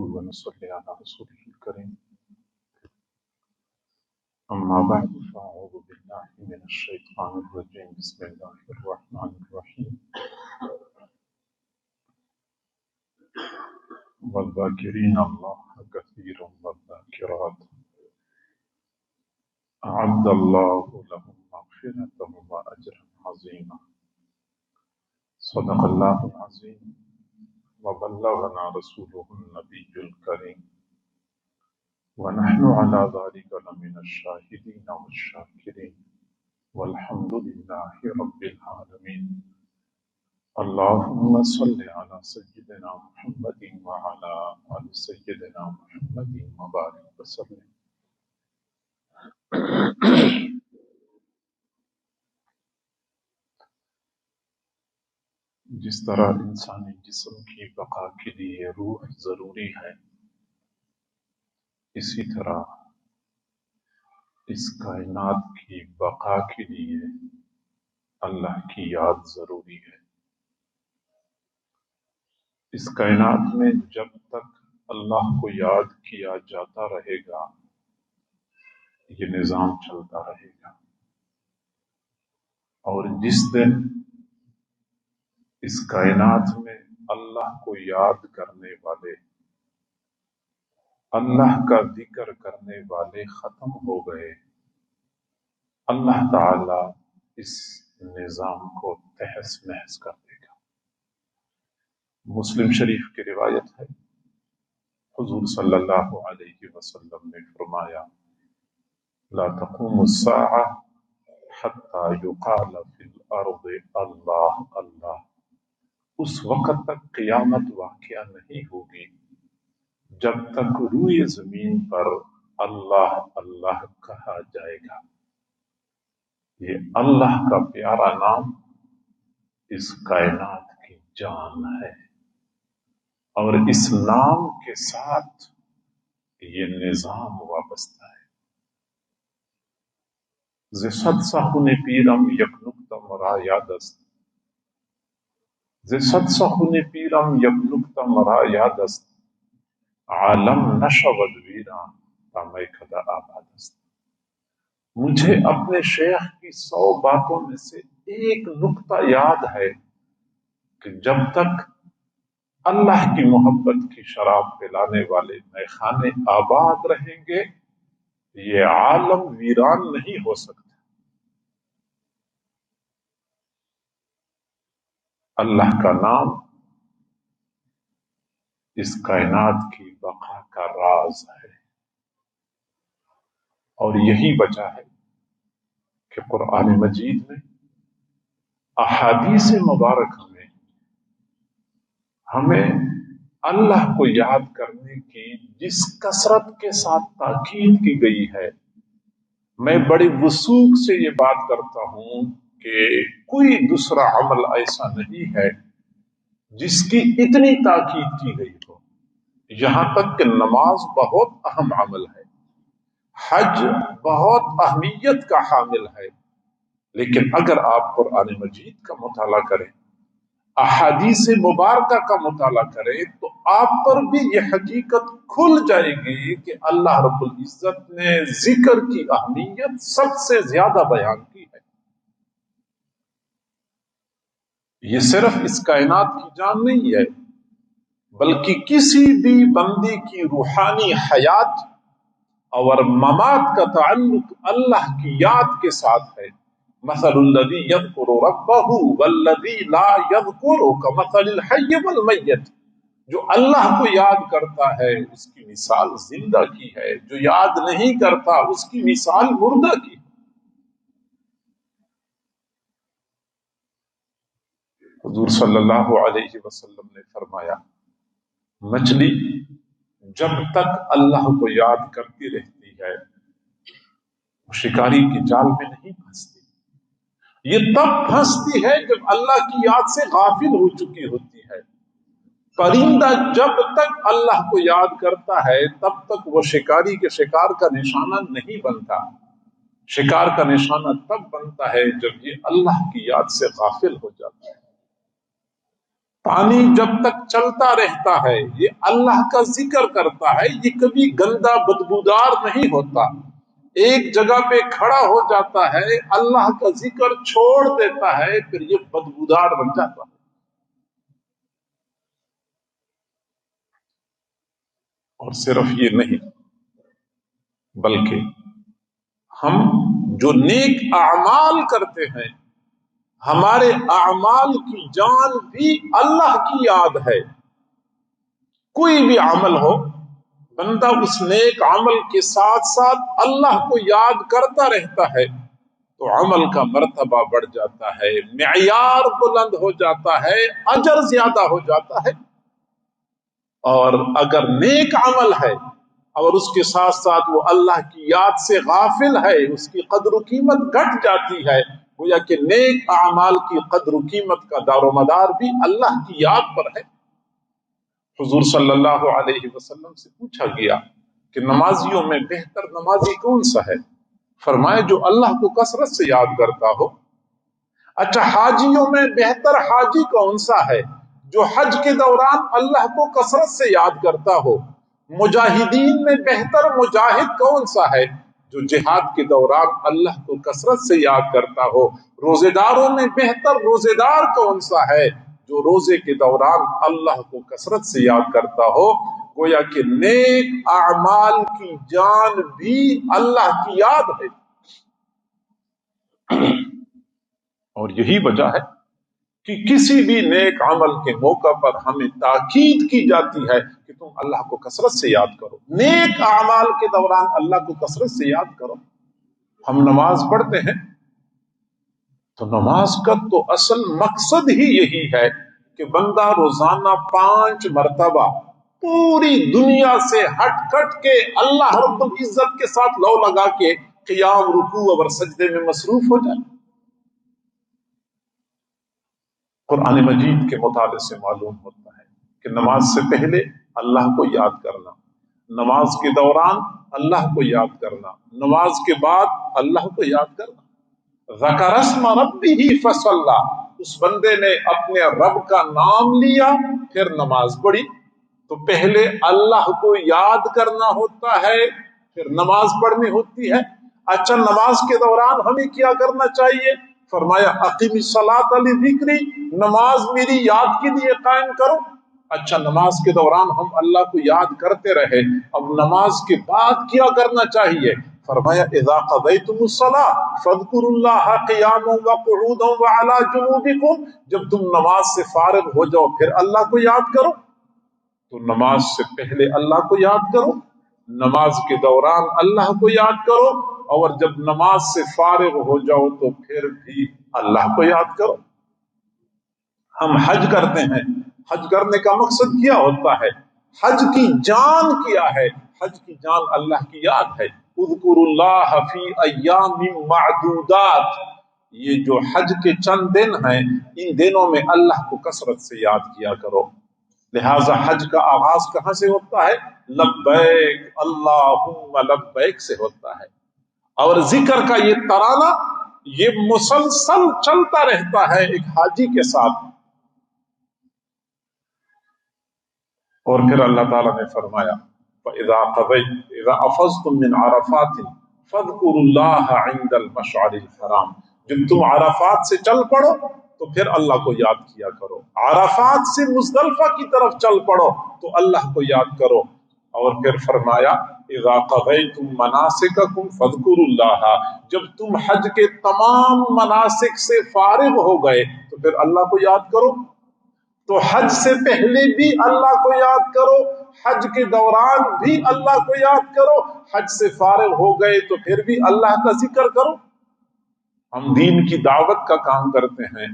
نحمده ونصلي على رسوله الكريم أما بعد فأعوذ بالله من الشيطان الرجيم بسم الله الرحمن الرحيم والذاكرين الله كثيرا والذاكرات أعد الله لهم مغفرة وأجرا عظيما صدق الله العظيم وبلغنا رسوله النبي الكريم ونحن على ذلك لمن الشاهدين والشاكرين والحمد لله رب العالمين اللهم صل على سيدنا محمد وعلى آل سيدنا محمد وبارك وسلم. جس طرح انسانی جسم کی بقا کے لیے روح ضروری ہے، اسی طرح اس کائنات کی بقا کے لیے اللہ کی یاد ضروری ہے۔ اس کائنات میں جب تک اللہ کو یاد کیا جاتا رہے گا یہ نظام چلتا رہے گا، اور جس دن اس کائنات میں اللہ کو یاد کرنے والے، اللہ کا ذکر کرنے والے ختم ہو گئے، اللہ تعالی اس نظام کو تہس نہس کر دے گا۔ مسلم شریف کی روایت ہے، حضور صلی اللہ علیہ وسلم نے فرمایا لا تقوم الساعة حتى يقال في الارض اللہ اللہ۔ اس وقت تک قیامت واقعہ نہیں ہوگی جب تک روئے زمین پر اللہ اللہ کہا جائے گا۔ یہ اللہ کا پیارا نام اس کائنات کی جان ہے، اور اس نام کے ساتھ یہ نظام وابستہ ہے۔ ز صد سخن پیرم یک نکتم را یاد است، ز صد سخن پیرم یک نکتم را یاد است، عالم نشود ویران تا میکده آباد است۔ مجھے اپنے شیخ کی 100 باتوں میں سے ایک نکتہ یاد ہے کہ جب تک اللہ کی محبت کی شراب پلانے والے میخانے آباد رہیں گے یہ عالم ویران نہیں ہو سکتا۔ اللہ کا نام اس کائنات کی بقا کا راز ہے، اور یہی وجہ ہے کہ قرآن مجید میں احادیث مبارکہ میں ہمیں اللہ کو یاد کرنے کی جس کثرت کے ساتھ تاکید کی گئی ہے، میں بڑی وثوق سے یہ بات کرتا ہوں کہ کوئی دوسرا عمل ایسا نہیں ہے جس کی اتنی تاکید کی گئی ہو۔ یہاں تک کہ نماز بہت اہم عمل ہے، حج بہت اہمیت کا حامل ہے، لیکن اگر آپ قرآن مجید کا مطالعہ کریں، احادیث مبارکہ کا مطالعہ کریں، تو آپ پر بھی یہ حقیقت کھل جائے گی کہ اللہ رب العزت نے ذکر کی اہمیت سب سے زیادہ بیان کی ہے۔ یہ صرف اس کائنات کی جان نہیں ہے، بلکہ کسی بھی بندی کی روحانی حیات اور ممات کا تعلق اللہ کی یاد کے ساتھ ہے۔ مثل الذی یذکر ربہ والذی لا یذکر کمثل الحی والمیت۔ جو اللہ کو یاد کرتا ہے اس کی مثال زندہ کی ہے، جو یاد نہیں کرتا اس کی مثال مردہ کی ہے۔ حضور صلی اللہ علیہ وسلم نے فرمایا مچھلی جب تک اللہ کو یاد کرتی رہتی ہے وہ شکاری کی جال میں نہیں پھنستی، یہ تب پھنستی ہے جب اللہ کی یاد سے غافل ہو چکی ہوتی ہے۔ پرندہ جب تک اللہ کو یاد کرتا ہے تب تک وہ شکاری کے شکار کا نشانہ نہیں بنتا۔ شکار کا نشانہ تب بنتا ہے جب یہ اللہ کی یاد سے غافل ہو جاتا ہے۔ پانی جب تک چلتا رہتا ہے یہ اللہ کا ذکر کرتا ہے، یہ کبھی گندا بدبودار نہیں ہوتا۔ ایک جگہ پہ کھڑا ہو جاتا ہے، اللہ کا ذکر چھوڑ دیتا ہے، پھر یہ بدبودار بن جاتا ہے۔ اور صرف یہ نہیں، بلکہ ہم جو نیک اعمال کرتے ہیں، ہمارے اعمال کی جان بھی اللہ کی یاد ہے۔ کوئی بھی عمل ہو، بندہ اس نیک عمل کے ساتھ ساتھ اللہ کو یاد کرتا رہتا ہے تو عمل کا مرتبہ بڑھ جاتا ہے، معیار بلند ہو جاتا ہے، اجر زیادہ ہو جاتا ہے۔ اور اگر نیک عمل ہے اور اس کے ساتھ ساتھ وہ اللہ کی یاد سے غافل ہے، اس کی قدر و قیمت گھٹ جاتی ہے۔ گویا کہ نیک اعمال کی قدر و قیمت کا دار و مدار بھی اللہ کی یاد پر ہے۔ حضور صلی اللہ علیہ وسلم سے پوچھا گیا کہ نمازیوں میں بہتر نمازی کون سا ہے؟ فرمایا جو اللہ کو کثرت سے یاد کرتا ہو۔ اچھا، حاجیوں میں بہتر حاجی کون سا ہے؟ جو حج کے دوران اللہ کو کثرت سے یاد کرتا ہو۔ مجاہدین میں بہتر مجاہد کون سا ہے؟ جو جہاد کے دوران اللہ کو کثرت سے یاد کرتا ہو۔ روزے داروں میں بہتر روزے دار کون سا ہے؟ جو روزے کے دوران اللہ کو کثرت سے یاد کرتا ہو۔ گویا کہ نیک اعمال کی جان بھی اللہ کی یاد ہے۔ اور یہی وجہ ہے کہ کسی بھی نیک عمل کے موقع پر ہمیں تاکید کی جاتی ہے کہ تم اللہ کو کثرت سے یاد کرو، نیک اعمال کے دوران اللہ کو کثرت سے یاد کرو۔ ہم نماز پڑھتے ہیں تو نماز کا تو اصل مقصد ہی یہی ہے کہ بندہ روزانہ 5 مرتبہ پوری دنیا سے ہٹ کٹ کے اللہ رب العزت کے ساتھ لو لگا کے قیام، رکوع اور سجدے میں مصروف ہو جائے۔ قرآن مجید کے مطالعے سے معلوم ہوتا ہے کہ نماز سے پہلے اللہ کو یاد کرنا، نماز کے دوران اللہ کو یاد کرنا، نماز کے بعد اللہ کو یاد کرنا۔ ذکر اسم ربہ فصلی، اس بندے نے اپنے رب کا نام لیا پھر نماز پڑھی، تو پہلے اللہ کو یاد کرنا ہوتا ہے پھر نماز پڑھنی ہوتی ہے۔ اچھا، نماز کے دوران ہمیں کیا کرنا چاہیے؟ فرمایا اقیم الصلاۃ لذکری، نماز میری یاد کے لیے قائم کرو۔ اچھا، نماز کے دوران ہم اللہ کو یاد کرتے رہے، اب نماز کے بعد کیا کرنا چاہیے؟ فرمایا اذا قضیتم الصلاۃ فاذکروا اللہ قیاما وقعودا وعلی جنوبکم، جب تم نماز سے فارغ ہو جاؤ پھر اللہ کو یاد کرو۔ تو نماز سے پہلے اللہ کو یاد کرو، نماز کے دوران اللہ کو یاد کرو، اور جب نماز سے فارغ ہو جاؤ تو پھر بھی اللہ کو یاد کرو۔ ہم حج کرتے ہیں، حج کرنے کا مقصد کیا ہوتا ہے؟ حج کی جان کیا ہے؟ حج کی جان اللہ کی یاد ہے۔ اذکروا اللہ فی ایام معدودات، یہ جو حج کے چند دن ہیں ان دنوں میں اللہ کو کثرت سے یاد کیا کرو۔ لہذا حج کا آغاز کہاں سے ہوتا ہے؟ لبیک اللہم لبیک سے ہوتا ہے، اور ذکر کا یہ ترانہ یہ مسلسل چلتا رہتا ہے ایک حاجی کے ساتھ۔ اور پھر اللہ تعالیٰ نے فرمایا اذا افضتم من عرفات فاذکروا اللہ عند المشعر الحرام، جب تم عرفات سے چل پڑو تو پھر اللہ کو یاد کیا کرو، عرفات سے مزدلفہ کی طرف چل پڑو تو اللہ کو یاد کرو۔ اور پھر فرمایا اذا قضیتم مناسککم فاذکروا اللہ، جب تم حج کے تمام مناسک سے فارغ ہو گئے تو پھر اللہ کو یاد کرو۔ تو حج سے پہلے بھی اللہ کو یاد کرو، حج کے دوران بھی اللہ کو یاد کرو، حج سے فارغ ہو گئے تو پھر بھی اللہ کا ذکر کرو۔ ہم دین کی دعوت کا کام کرتے ہیں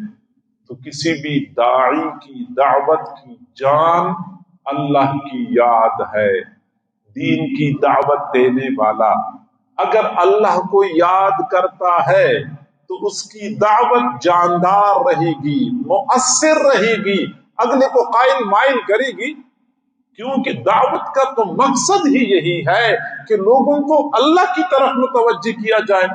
تو کسی بھی داعی کی دعوت کی جان اللہ کی یاد ہے۔ دین کی دعوت دینے والا اگر اللہ کو یاد کرتا ہے تو اس کی دعوت جاندار رہے گی، مؤثر رہے گی، اگلے کو قائل مائل کرے گی، کیونکہ دعوت کا تو مقصد ہی یہی ہے کہ لوگوں کو اللہ کی طرف متوجہ کیا جائے۔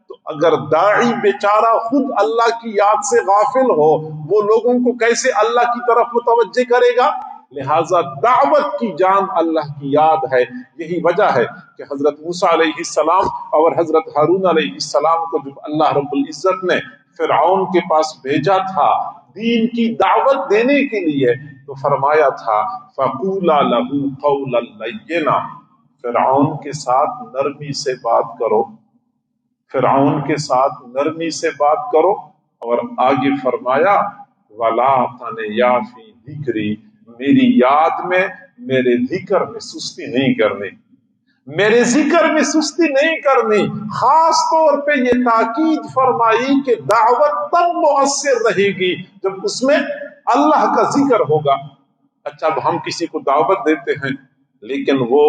تو اگر داعی بیچارہ خود اللہ کی یاد سے غافل ہو، وہ لوگوں کو کیسے اللہ کی طرف متوجہ کرے گا؟ لہذا دعوت کی جان اللہ کی یاد ہے۔ یہی وجہ ہے کہ حضرت موسیٰ علیہ السلام اور حضرت ہارون علیہ السلام کو جب اللہ رب العزت نے فرعون کے پاس بھیجا تھا دین کی دعوت دینے کے لیے، تو فرمایا تھا فَقُولَا لَهُ قَوْلًا لَيِّنًا، فرعون کے ساتھ نرمی سے بات کرو، فرعون کے ساتھ نرمی سے بات کرو۔ اور آگے فرمایا وَلَا تَنِيَا فِي ذِكْرِي، میری یاد میں، میرے ذکر میں سستی نہیں کرنی، میرے ذکر میں سستی نہیں کرنی۔ خاص طور پہ یہ تاکید فرمائی کہ دعوت تب مؤثر رہے گی جب اس میں اللہ کا ذکر ہوگا۔ اچھا، اب ہم کسی کو دعوت دیتے ہیں لیکن وہ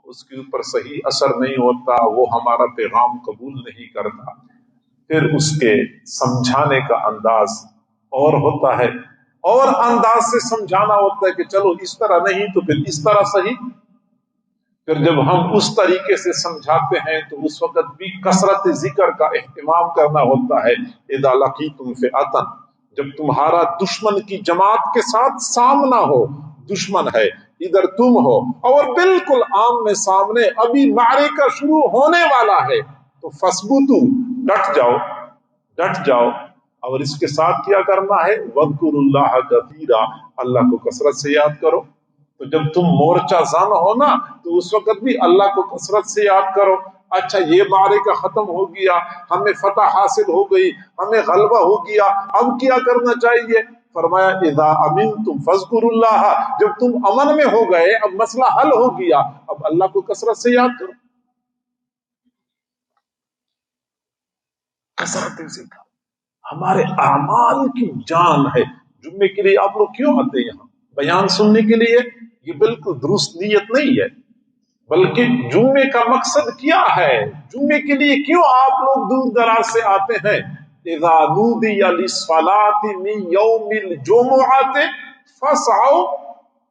اس کے اوپر صحیح اثر نہیں ہوتا، وہ ہمارا پیغام قبول نہیں کرتا، پھر اس کے سمجھانے کا انداز اور ہوتا ہے، اور انداز سے سمجھانا ہوتا ہے کہ چلو اس طرح نہیں تو پھر اس طرح صحیح۔ پھر جب ہم اس طریقے سے سمجھاتے ہیں تو اس وقت بھی کثرت ذکر کا اہتمام کرنا ہوتا ہے۔ اذا لقیتم فئۃ، جب تمہارا دشمن کی جماعت کے ساتھ سامنا ہو، دشمن ہے ادھر تم ہو اور بالکل آمنے سامنے ابھی معرکہ شروع ہونے والا ہے، تو فثبتوا، ڈٹ جاؤ، ڈٹ جاؤ۔ اور اس کے ساتھ کیا کرنا ہے؟ وَاذْكُرُوا اللَّهَ كَثِيرًا، اللہ کو کثرت سے یاد کرو۔ تو جب تم مورچہ زن ہو نا تو اس وقت بھی اللہ کو کثرت سے یاد کرو۔ اچھا، یہ معرکہ ختم ہو گیا، ہمیں فتح حاصل ہو گئی، ہمیں غلبہ ہو گیا، اب کیا کرنا چاہیے؟ فرمایا اذا امنتم فاذکروا اللہ، جب تم امن میں ہو گئے، اب مسئلہ حل ہو گیا، اب اللہ کو کثرت سے یاد کرو۔ کثرت ذکر ہمارے اعمال کی جان ہے۔ جمعے کے لیے آپ لوگ کیوں آتے ہیں یہاں؟ بیان سننے کے لیے؟ یہ بالکل درست نیت نہیں ہے، بلکہ جمعے کا مقصد کیا ہے؟ جمعے کے لیے کیوں آپ لوگ دور دراز سے آتے ہیں؟ اذا نودی للصلاۃ من یوم الجمعۃ فاسعوا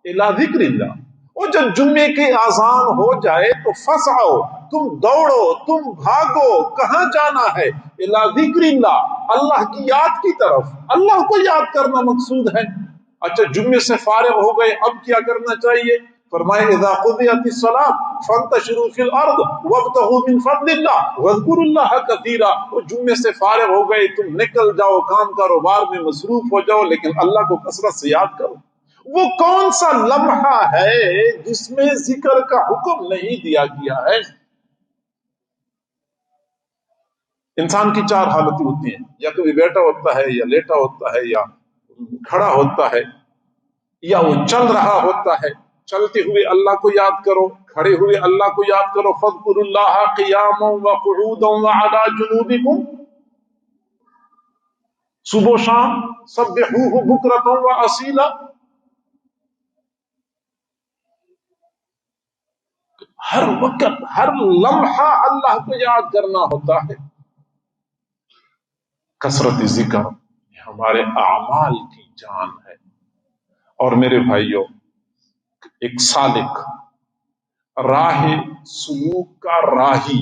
الی ذکر اللہ، اور جب جمعے کی اذان ہو جائے تو فاسعوا، تم دوڑو، تم بھاگو، کہاں جانا ہے؟ الی ذکر اللہ، اللہ کی یاد کی طرف، اللہ کو یاد کرنا مقصود ہے۔ اچھا، جمعے سے فارغ ہو گئے، اب کیا کرنا چاہیے؟ فرمائے اذا قضیت الصلاۃ فانتشروا فی الارض وابتغوا من فضل اللہ واذکروا اللہ کثیرا۔ وہ جمعے سے فارغ ہو گئے، تم نکل جاؤ، کام کاروبار میں مصروف ہو جاؤ، لیکن اللہ کو کثرت سے یاد کرو۔ وہ کون سا لمحہ ہے جس میں ذکر کا حکم نہیں دیا گیا ہے؟ انسان کی چار حالتیں ہوتی ہیں، یا کبھی بیٹھا ہوتا ہے، یا لیٹا ہوتا ہے، یا کھڑا ہوتا ہے، یا وہ چل رہا ہوتا ہے۔ چلتے ہوئے اللہ کو یاد کرو، کھڑے ہوئے اللہ کو یاد کرو، فاذکروا اللہ قیاما وقعودا وعلی جنوبکم، صبح و شام سبحوہ بکرۃ واصیلا۔ ہر وقت، ہر لمحہ اللہ کو یاد کرنا ہوتا ہے۔ کثرت ذکر ہمارے اعمال کی جان ہے۔ اور میرے بھائیوں، ایک سالک، راہ سلوک کا راہی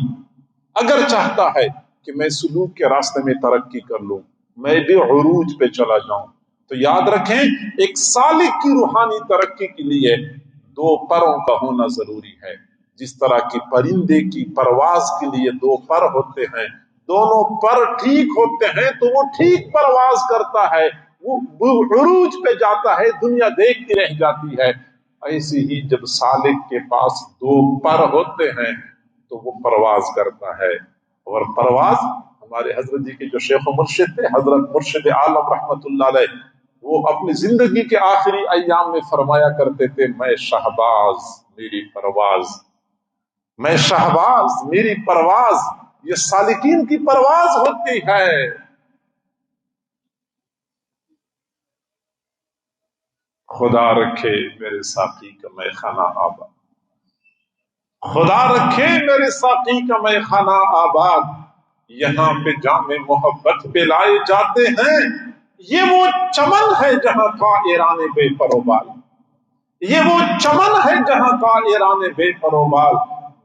اگر چاہتا ہے کہ میں سلوک کے راستے میں ترقی کر لوں، میں بھی عروج پہ چلا جاؤں، تو یاد رکھیں ایک سالک کی روحانی ترقی کے لیے دو پروں کا ہونا ضروری ہے۔ جس طرح کی پرندے کی پرواز کے لیے دو پر ہوتے ہیں، دونوں پر ٹھیک ہوتے ہیں تو وہ ٹھیک پرواز کرتا ہے، وہ عروج پہ جاتا ہے، دنیا دیکھتی رہ جاتی ہے۔ ایسے ہی جب سالک کے پاس دو پر ہوتے ہیں تو وہ پرواز کرتا ہے۔ اور پرواز ہمارے حضرت جی کے جو شیخ و مرشد تھے، حضرت مرشد عالم رحمت اللہ علیہ، وہ اپنی زندگی کے آخری ایام میں فرمایا کرتے تھے، میں شہباز میری پرواز، میں شہباز میری پرواز۔ یہ سالکین کی پرواز ہوتی ہے۔ خدا رکھے میرے ساقی کا میں خانہ آباد، خدا رکھے میرے ساقی کا میں خانہ آباد، یہاں پہ جام محبت پلائے جاتے ہیں، یہ وہ چمن ہے جہاں تھا ایران بے پروبال، یہ وہ چمن ہے جہاں تھا ایران بے پروبال،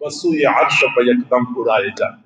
بسوئے عرش پہ یکدم اڑائے جاتے۔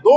2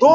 2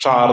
4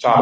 4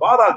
12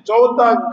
14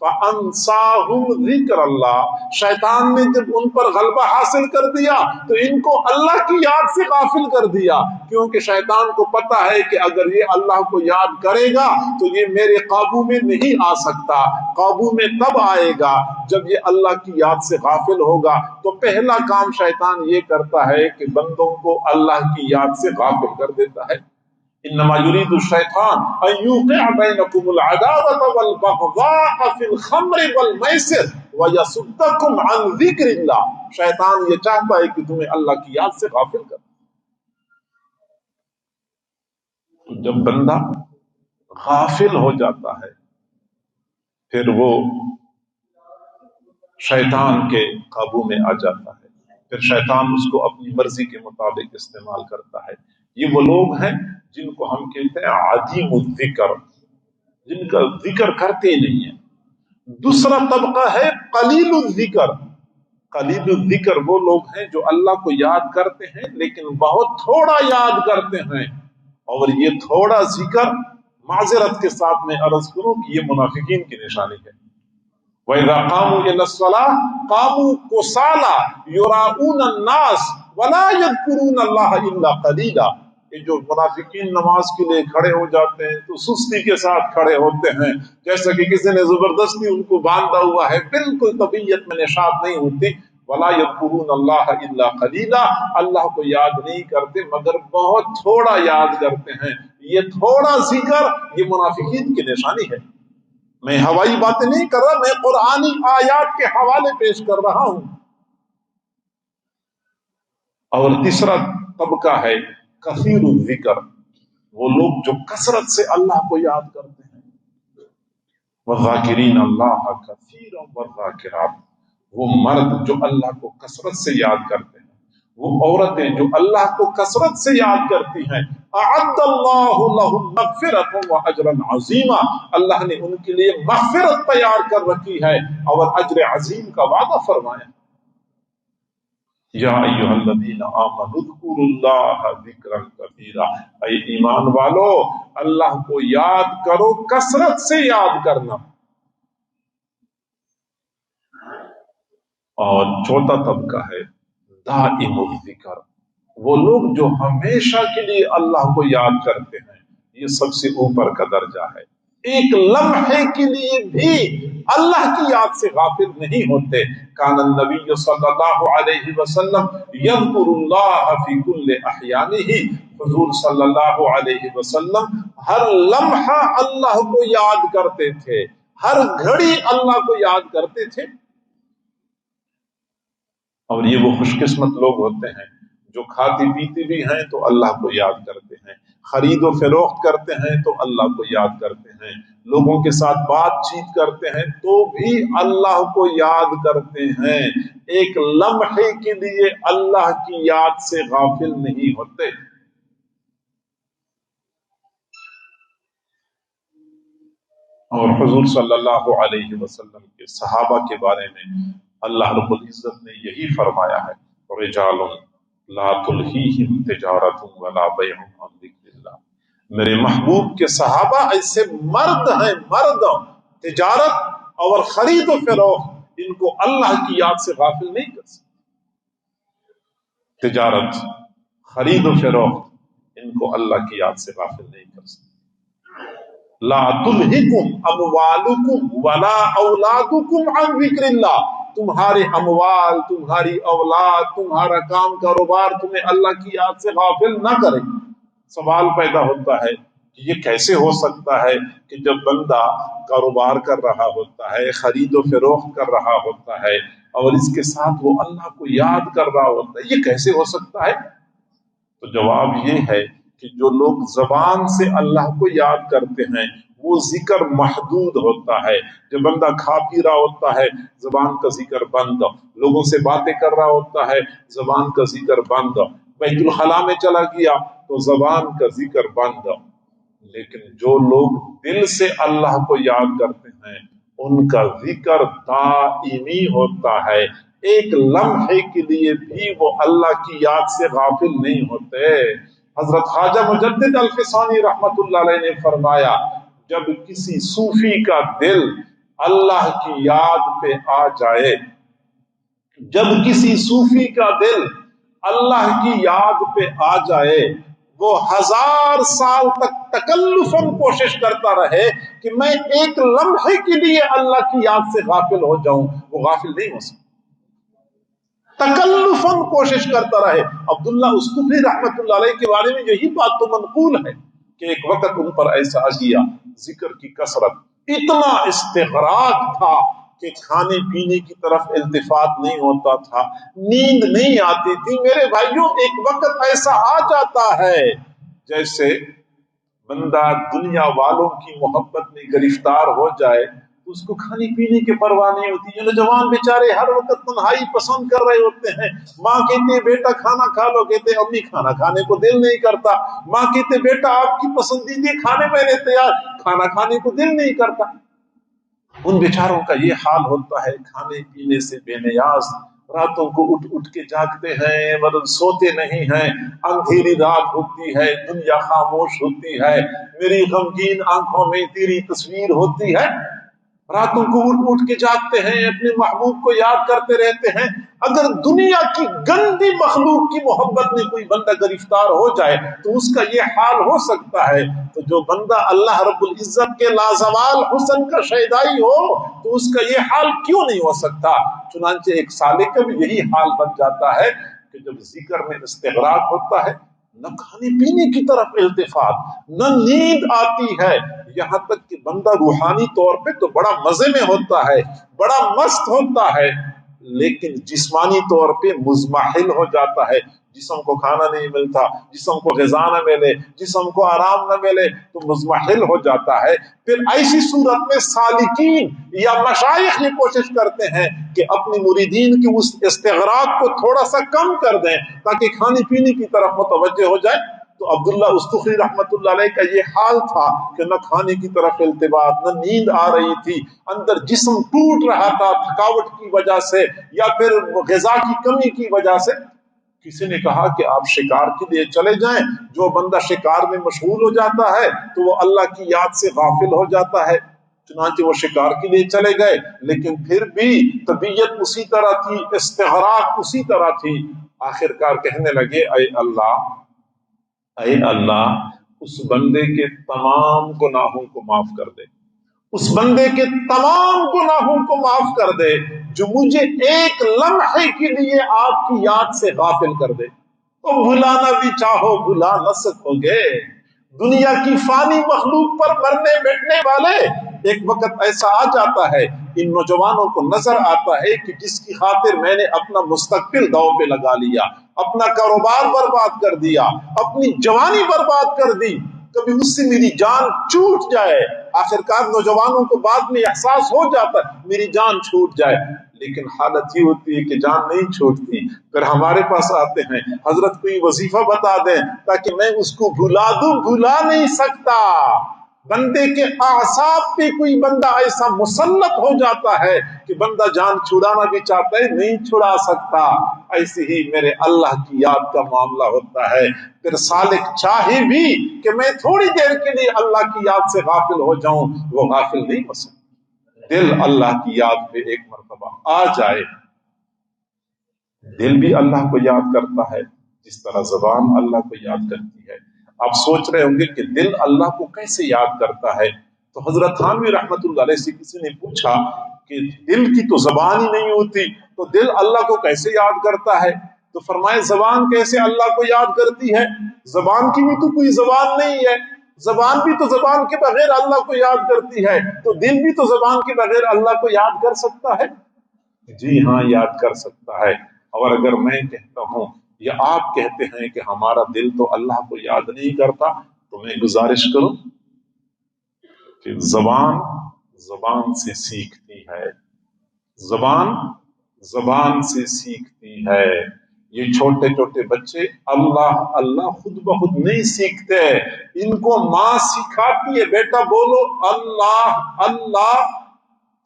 فَأَنْسَاهُمْ ذِكْرَ اللَّهِ، شیطان نے جب ان پر غلبہ حاصل کر دیا تو ان کو اللہ کی یاد سے غافل کر دیا، کیونکہ شیطان کو پتا ہے کہ اگر یہ اللہ کو یاد کرے گا تو یہ میرے قابو میں نہیں آ سکتا، قابو میں تب آئے گا جب یہ اللہ کی یاد سے غافل ہوگا۔ تو پہلا کام شیطان یہ کرتا ہے کہ بندوں کو اللہ کی یاد سے غافل کر دیتا ہے۔ انما يريد الشيطان ان يوقع بينكم العداوة والبغضاء في الخمر والميسر ويصدكم عن ذكر الله، شیطان یہ چاہتا ہے کہ تمہیں اللہ کی یاد سے غافل کر۔ تو جب بندہ غافل ہو جاتا ہے پھر وہ شیطان کے قابو میں آ جاتا ہے، پھر شیطان اس کو اپنی مرضی کے مطابق استعمال کرتا ہے۔ یہ وہ لوگ ہیں جن کو ہم کہتے ہیں عدیم الذکر، جن کا ذکر کرتے ہی نہیں ہیں۔ دوسرا طبقہ ہے قلیل الذکر، قلیل الذکر وہ لوگ ہیں جو اللہ کو یاد کرتے ہیں لیکن بہت تھوڑا یاد کرتے ہیں، اور یہ تھوڑا ذکر معذرت کے ساتھ میں عرض کروں کہ یہ منافقین کی نشانی ہے۔ وَإِذَا قَامُوا إِلَى الصَّلَاةِ قَامُوا كُسَالَىٰ يُرَاءُونَ النَّاسَ وَلَا يَذْكُرُونَ اللَّهَ إِلَّا قَلِيلًا، کہ جو منافقین نماز کے لیے کھڑے ہو جاتے ہیں تو سستی کے ساتھ کھڑے ہوتے ہیں، جیسا کہ کسی نے زبردستی ان کو باندھا ہوا ہے، بالکل طبیعت میں نشاط نہیں ہوتی۔ وَلَا يَذْكُرُونَ اللَّهَ إِلَّا قَلِيلًا، اللہ کو یاد نہیں کرتے مگر بہت تھوڑا یاد کرتے ہیں۔ یہ تھوڑا ذکر یہ منافقین کی نشانی ہے۔ میں ہوائی باتیں نہیں کر رہا، میں قرآنی آیات کے حوالے پیش کر رہا ہوں۔ اور تیسرا طبقہ ہے کثیر الذکر، وہ لوگ جو کثرت سے اللہ کو یاد کرتے ہیں۔ والذاکرین اللہ کثیرا والذاکرات، وہ مرد جو اللہ کو کثرت سے یاد کرتے ہیں، وہ عورتیں جو اللہ کو کثرت سے یاد کرتی ہیں۔ اعد اللہ لهم مغفرۃ واجرا عظیما، اللہ نے ان کے لیے مغفرت تیار کر رکھی ہے اور اجر عظیم کا وعدہ فرمایا۔ یا ایھا الذین آمنوا اذکروا اللہ ذکرا کثیرا، اے ایمان والو اللہ کو یاد کرو، کثرت سے یاد کرنا۔ اور چوتھا طبقہ ہے دائم الذکر، وہ لوگ جو ہمیشہ کے لیے اللہ کو یاد کرتے ہیں، یہ سب سے اوپر کا درجہ ہے۔ ایک لمحے کے لیے بھی اللہ کی یاد سے غافل نہیں ہوتے۔ کان النبی صلی اللہ علیہ وسلم یذکر اللہ فی کل احیانہ، حضور صلی اللہ علیہ وسلم ہر لمحہ اللہ کو یاد کرتے تھے، ہر گھڑی اللہ کو یاد کرتے تھے۔ اور یہ وہ خوش قسمت لوگ ہوتے ہیں جو کھاتے پیتے بھی ہیں تو اللہ کو یاد کرتے ہیں، خرید و فروخت کرتے ہیں تو اللہ کو یاد کرتے ہیں، لوگوں کے ساتھ بات چیت کرتے ہیں تو بھی اللہ کو یاد کرتے ہیں، ایک لمحے کے لیے اللہ کی یاد سے غافل نہیں ہوتے۔ اور حضور صلی اللہ علیہ وسلم کے صحابہ کے بارے میں اللہ رب العزت نے یہی فرمایا ہے، رجال لا تلہیہم تجارت ولا بیع عن ذکر اللہ، میرے محبوب کے صحابہ ایسے مرد ہیں، مرد تجارت اور خرید و فروخت ان کو اللہ کی یاد سے غافل نہیں کر سکتے۔ تجارت، خرید و فروخت ان کو اللہ کی یاد سے غافل نہیں کر سکتے۔ لا تلہکم اموالکم ولا اولادکم عن ذکر اللہ، تمہارے اموال، تمہاری اولاد، تمہارا کام کاروبار تمہیں اللہ کی یاد سے غافل نہ کرے۔ سوال پیدا ہوتا ہے کہ یہ کیسے ہو سکتا ہے کہ جب بندہ کاروبار کر رہا ہوتا ہے، خرید و فروخت کر رہا ہوتا ہے اور اس کے ساتھ وہ اللہ کو یاد کر رہا ہوتا ہے، یہ کیسے ہو سکتا ہے؟ تو جواب یہ ہے کہ جو لوگ زبان سے اللہ کو یاد کرتے ہیں وہ ذکر محدود ہوتا ہے۔ جب بندہ کھا پی رہا ہوتا ہے زبان کا ذکر بند، لوگوں سے باتیں کر رہا ہوتا ہے زبان کا ذکر بند، بیت الخلاء میں چلا گیا تو زبان کا ذکر بند۔ لیکن جو لوگ دل سے اللہ کو یاد کرتے ہیں ان کا ذکر دائمی ہوتا ہے، ایک لمحے کے لیے بھی وہ اللہ کی یاد سے غافل نہیں ہوتے۔ حضرت خواجہ مجدد الفسانی رحمت اللہ علیہ نے فرمایا، جب کسی صوفی کا دل اللہ کی یاد پہ آ جائے. جب کسی صوفی کا دل اللہ کی یاد پہ آ جائے وہ 1000 سال تک تکلفاً کوشش کرتا رہے کہ میں ایک لمحے کے لیے اللہ کی یاد سے غافل ہو جاؤں، وہ غافل نہیں ہو سکتا. تکلفاً کوشش کرتا رہے. عبداللہ استخری رحمت اللہ علیہ کے بارے میں یہی بات تو منقول ہے کہ ایک وقت ان پر ایسا آ گیا، ذکر کی کثرت، اتنا استغراق تھا کہ کھانے پینے کی طرف التفات نہیں ہوتا تھا، نیند نہیں آتی تھی. میرے بھائیوں، ایک وقت ایسا آ جاتا ہے جیسے بندہ دنیا والوں کی محبت میں گرفتار ہو جائے، اس کو کھانے پینے کی پرواہ نہیں ہوتی. یہ نوجوان بیچارے ہر وقت تنہائی پسند کر رہے ہوتے ہیں. ماں کہتے ہیں بیٹا کھانا کھا لو، کہتے ہیں امی کھانا کھانے کو دل نہیں کرتا. ماں کہتے بیٹا آپ کی پسندیدہ کھانے میں نے تیار، کھانا کھانے کو دل نہیں کرتا. ان بیچاروں کا یہ حال ہوتا ہے، کھانے پینے سے بے نیاز، راتوں کو اٹھ اٹھ کے جاگتے ہیں مگر سوتے نہیں ہیں. اندھیری رات ہوتی ہے، دنیا خاموش ہوتی ہے، میری غمگین آنکھوں میں تیری تصویر ہوتی ہے. راتوں کو اٹھ اٹھ کے جاگتے ہیں، اپنے محبوب کو یاد کرتے رہتے ہیں. اگر دنیا کی گندی مخلوق کی محبت میں کوئی بندہ گرفتار ہو جائے تو اس کا یہ حال ہو سکتا ہے، تو جو بندہ اللہ رب العزت کے لازوال حسن کا شیدائی ہو تو اس کا یہ حال کیوں نہیں ہو سکتا. چنانچہ ایک سالک کا بھی یہی حال بن جاتا ہے کہ جب ذکر میں استغراق ہوتا ہے، نہ کھانے پینے کی طرف التفات، نہ نیند آتی ہے، یہاں تک کہ بندہ روحانی طور پہ تو بڑا مزے میں ہوتا ہے، بڑا مست ہوتا ہے، لیکن جسمانی طور پہ مزمحل ہو جاتا ہے. جسم کو کھانا نہیں ملتا، جسم کو غذا نہ ملے، جسم کو آرام نہ ملے تو مزمحل ہو جاتا ہے. پھر ایسی صورت میں سالکین یا مشائخ یہ کوشش کرتے ہیں کہ اپنی مریدین کی اس استغراق کو تھوڑا سا کم کر دیں تاکہ کھانے پینے کی طرف متوجہ ہو جائے. تو عبداللہ استخری رحمت اللہ علیہ کا یہ حال تھا کہ نہ کھانے کی طرف التفات، نہ نیند آ رہی تھی، اندر جسم ٹوٹ رہا تھا تھکاوٹ کی وجہ سے یا پھر غذا کی کمی کی وجہ سے. کسی نے کہا کہ آپ شکار کے لیے چلے جائیں. جو بندہ شکار میں مشغول ہو جاتا ہے تو وہ اللہ کی یاد سے غافل ہو جاتا ہے. چنانچہ وہ شکار کے لیے چلے گئے، لیکن پھر بھی طبیعت اسی طرح تھی، استغراق اسی طرح تھی. آخرکار کہنے لگے اے اللہ اس بندے کے تمام گناہوں کو معاف کر دے، اس بندے کے تمام گناہوں کو معاف کر دے جو مجھے ایک لمحے کے لیے آپ کی یاد سے غافل کر دے. تو بھلانا بھی چاہو بھلا نہ سکو گے. دنیا کی فانی مخلوق پر مرنے بیٹھنے والے، ایک وقت ایسا آ جاتا ہے ان نوجوانوں کو نظر آتا ہے کہ جس کی خاطر میں نے اپنا مستقبل داؤ پہ لگا لیا، اپنا کاروبار برباد کر دیا، اپنی جوانی برباد کر دی، کبھی اس سے میری جان چھوٹ جائے. آخرکار نوجوانوں کو بعد میں احساس ہو جاتا ہے میری جان چھوٹ جائے، لیکن حالت یہ ہوتی ہے کہ جان نہیں چھوٹتی. پھر ہمارے پاس آتے ہیں، حضرت کوئی وظیفہ بتا دیں تاکہ میں اس کو بھلا دوں. بھلا نہیں سکتا. بندے کے اعصاب پہ کوئی بندہ ایسا مسلط ہو جاتا ہے کہ بندہ جان چھڑانا بھی چاہتا ہے نہیں چھڑا سکتا. ایسے ہی میرے اللہ کی یاد کا معاملہ ہوتا ہے. پھر سالک چاہے بھی کہ میں تھوڑی دیر کے لیے اللہ کی یاد سے غافل ہو جاؤں، وہ غافل نہیں ہو سکتا. دل اللہ کی یاد پہ ایک مرتبہ آ جائے، دل بھی اللہ کو یاد کرتا ہے جس طرح زبان اللہ کو یاد کرتی ہے. آپ سوچ رہے ہوں گے کہ دل اللہ کو کیسے یاد کرتا ہے. تو حضرت تھانوی رحمت اللہ علیہ سے کسی نے پوچھا کہ دل کی تو زبان ہی نہیں ہوتی تو دل اللہ کو کیسے یاد کرتا ہے؟ تو فرمائے زبان کیسے اللہ کو یاد کرتی ہے؟ زبان کی بھی تو کوئی زبان نہیں ہے، زبان بھی تو زبان کے بغیر اللہ کو یاد کرتی ہے، تو دل بھی تو زبان کے بغیر اللہ کو یاد کر سکتا ہے؟ جی ہاں، یاد کر سکتا ہے. اور اگر میں کہتا ہوں یا آپ کہتے ہیں کہ ہمارا دل تو اللہ کو یاد نہیں کرتا، تو میں گزارش کروں کہ زبان سے سیکھتی ہے، زبان سے سیکھتی ہے. یہ چھوٹے چھوٹے بچے اللہ اللہ خود بخود نہیں سیکھتے، ان کو ماں سکھاتی ہے بیٹا بولو اللہ اللہ.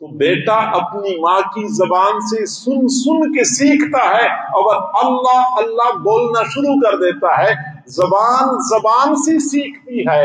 تو بیٹا اپنی ماں کی زبان سے سن کے سیکھتا ہے اور اللہ اللہ بولنا شروع کر دیتا ہے. زبان سے سیکھتی ہے،